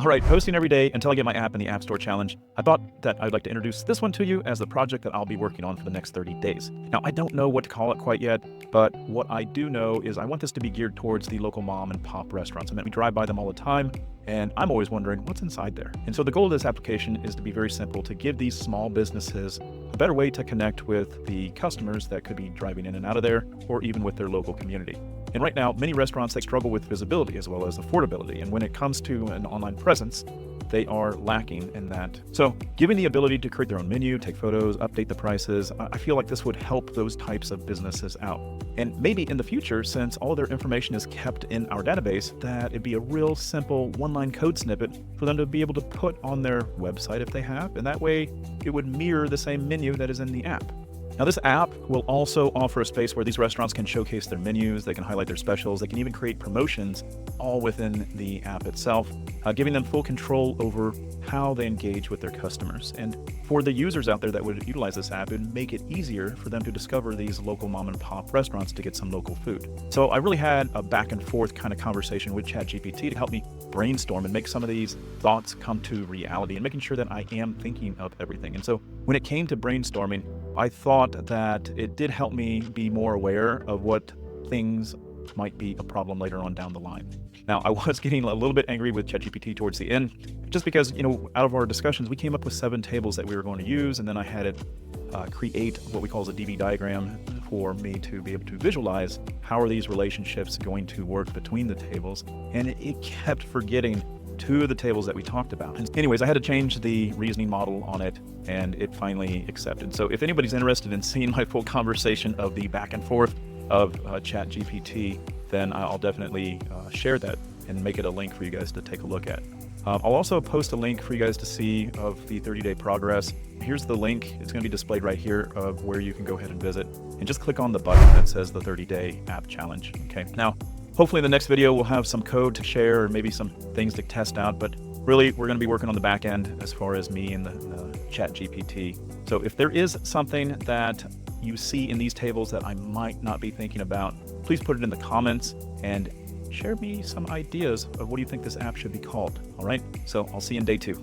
All right, posting every day until I get my app in the App Store challenge. I thought that I'd like to introduce this one to you as the project that I'll be working on for the next 30 days. Now, I don't know what to call it quite yet, but what I do know is I want this to be geared towards the local mom and pop restaurants. I mean, we drive by them all the time, and I'm always wondering what's inside there. And so the goal of this application is to be very simple, to give these small businesses a better way to connect with the customers that could be driving in and out of there, or even with their local community. And right now, many restaurants, they struggle with visibility as well as affordability. And when it comes to an online presence, they are lacking in that. So giving the ability to create their own menu, take photos, update the prices, I feel like this would help those types of businesses out. And maybe in the future, since all their information is kept in our database, that it'd be a real simple one-line code snippet for them to be able to put on their website if they have. And that way it would mirror the same menu that is in the app. Now, this app will also offer a space where these restaurants can showcase their menus, they can highlight their specials, they can even create promotions all within the app itself, giving them full control over how they engage with their customers. And for the users out there that would utilize this app, it would make it easier for them to discover these local mom and pop restaurants to get some local food. So I really had a back and forth kind of conversation with ChatGPT to help me brainstorm and make some of these thoughts come to reality and making sure that I am thinking of everything. And so when it came to brainstorming, I thought that it did help me be more aware of what things might be a problem later on down the line. Now, I was getting a little bit angry with ChatGPT towards the end, just because, out of our discussions, we came up with 7 tables that we were going to use, and then I had it create what we call as a DB diagram for me to be able to visualize how are these relationships going to work between the tables, and it kept forgetting 2 of the tables that we talked about. And anyways, I had to change the reasoning model on it, and it finally accepted. So if anybody's interested in seeing my full conversation of the back and forth of ChatGPT, then I'll definitely share that and make it a link for you guys to take a look at. I'll also post a link for you guys to see of the 30-day progress. Here's the link. It's going to be displayed right here of where you can go ahead and visit, and just click on the button that says the 30-day app challenge. Okay. Now, hopefully in the next video, we'll have some code to share or maybe some things to test out, but really we're going to be working on the back end as far as me and the ChatGPT. So if there is something that you see in these tables that I might not be thinking about, please put it in the comments and share me some ideas of what do you think this app should be called. All right. So I'll see you in day 2.